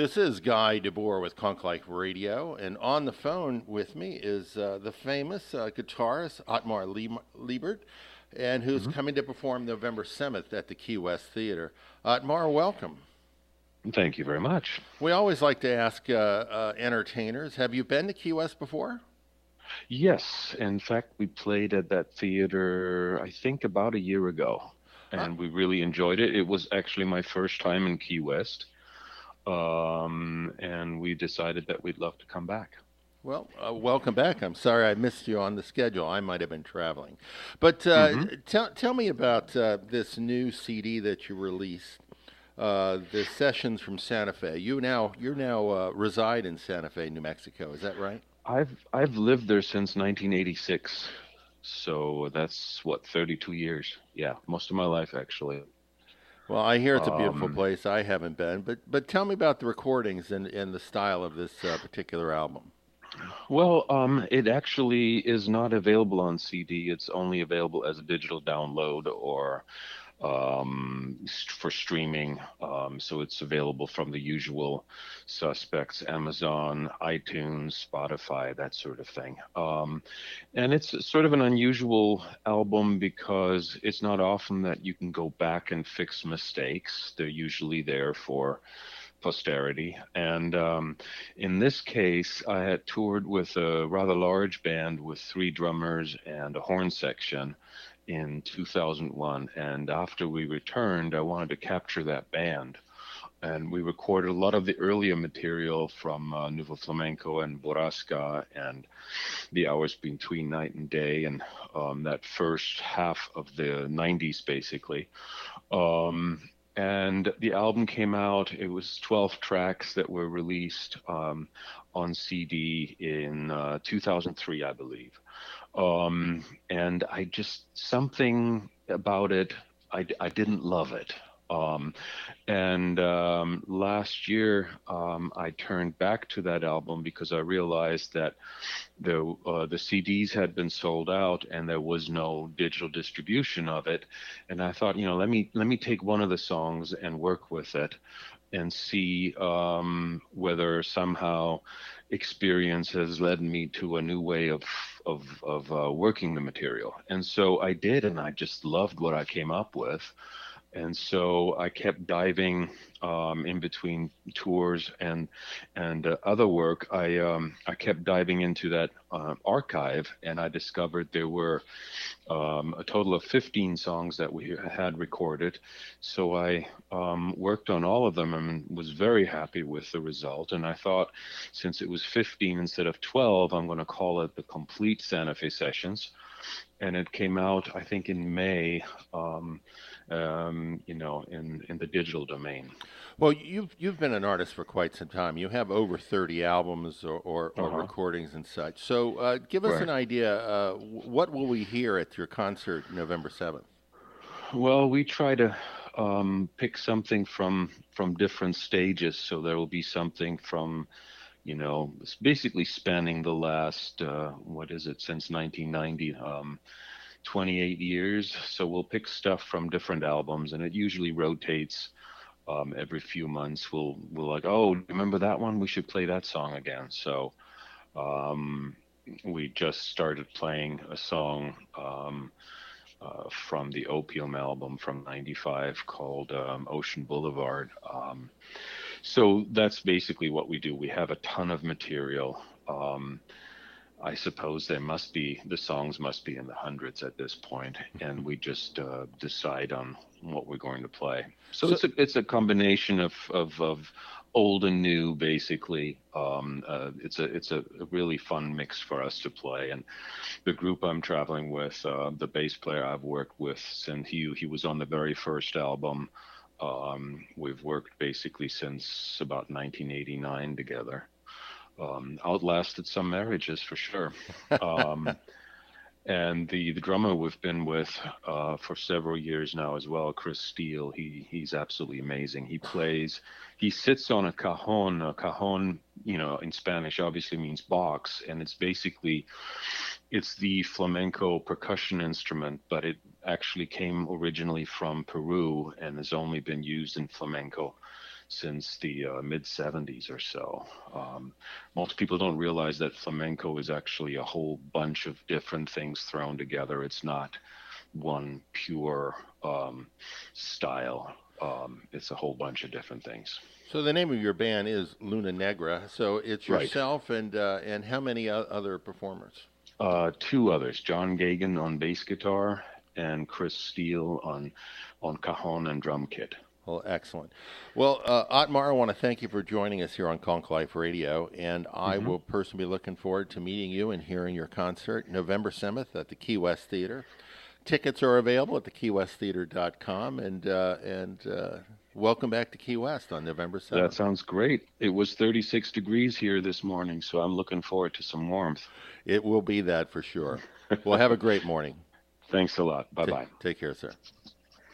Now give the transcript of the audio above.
This is Guy deBoer with Conch Life Radio, and on the phone with me is the famous guitarist Ottmar Leibert, and who's hmm coming to perform November 7th at the Key West Theater. Ottmar, welcome. Thank you very much. We always like to ask entertainers, have you been to Key West before? Yes, in fact, we played at that theater, I think about a year ago, Uh, and we really enjoyed it. It was actually my first time in Key West, and we decided that we'd love to come back. Welcome back. I'm sorry I missed you on the schedule. I might have been traveling. But hmm tell me about this new CD that you released, the Sessions from Santa Fe. You now reside in Santa Fe, New Mexico. Is that right? I've lived there since 1986, so that's what, 32 years. Yeah, most of my life actually. Well, I hear it's a beautiful Um, place. I haven't been, but tell me about the recordings and the style of this particular album. it actually is not available on CD. It's only available as a digital download or for streaming. So it's available from the usual suspects: Amazon, iTunes, Spotify, that sort of thing. And it's sort of an unusual album because it's not often that you can go back and fix mistakes. They're usually there for posterity. And in this case, I had toured with a rather large band with three drummers and a horn section in 2001. And after we returned, I wanted to capture that band. And we recorded a lot of the earlier material from Nuevo Flamenco and Borrasca and the hours between night and day, and that first half of the 90s, basically. And the album came out. It was 12 tracks that were released on CD in 2003, I believe. And I just, something about it, I didn't love it. Um, and last year, I turned back to that album because I realized that the CDs had been sold out and there was no digital distribution of it. And I thought, let me take one of the songs and work with it and see whether somehow experience has led me to a new way of working the material. And so I did, and I just loved what I came up with. And so I kept diving in between tours and other work. I kept diving into that archive, and I discovered there were a total of 15 songs that we had recorded. So I worked on all of them and was very happy with the result. And I thought, since it was 15 instead of 12, I'm going to call it the Complete Santa Fe Sessions. And it came out, I think, in May, in the digital domain. Well, you've been an artist for quite some time. You have over 30 albums or Uh-huh. recordings and such. So give us an Right. idea. What will we hear at your concert November 7th? Well, we try to pick something from different stages. So there will be something from, it's basically spanning the last, what is it, since 1990, 28 years. So we'll pick stuff from different albums, and it usually rotates every few months. We'll like, oh, remember that one? We should play that song again. So um, we just started playing a song from the Opium album from '95 called Ocean Boulevard. So that's basically what we do. We have a ton of material. I suppose the songs must be in the hundreds at this point, and we just decide on what we're going to play. So So it's a combination of old and new, basically. It's a really fun mix for us to play, and the group I'm traveling with, the bass player I've worked with since he was on the very first album. We've worked basically since about 1989 together. Outlasted some marriages for sure. Um, and the drummer we've been with for several years now as well, Chris Steele. He's absolutely amazing. He sits on a cajon. A cajon, in Spanish obviously means box, and it's the flamenco percussion instrument, but it actually came originally from Peru and has only been used in flamenco since the mid 70s or so. Most people don't realize that flamenco is actually a whole bunch of different things thrown together. It's not one pure style. It's a whole bunch of different things. So the name of your band is Luna Negra. So it's Right. yourself and how many other performers? Two others, John Gagan on bass guitar and Chris Steele on cajon and drum kit. Well, excellent. Well, Ottmar, I want to thank you for joining us here on Conch Life Radio, and I Hmm. will personally be looking forward to meeting you and hearing your concert November 7th at the Key West Theater. Tickets are available at thekeywesttheater.com, and welcome back to Key West on November That 7th. sounds great. It was 36 degrees here this morning, so I'm looking forward to some warmth. It will be that for sure. Well, have a great morning. Thanks a lot. Bye bye. Take care, sir.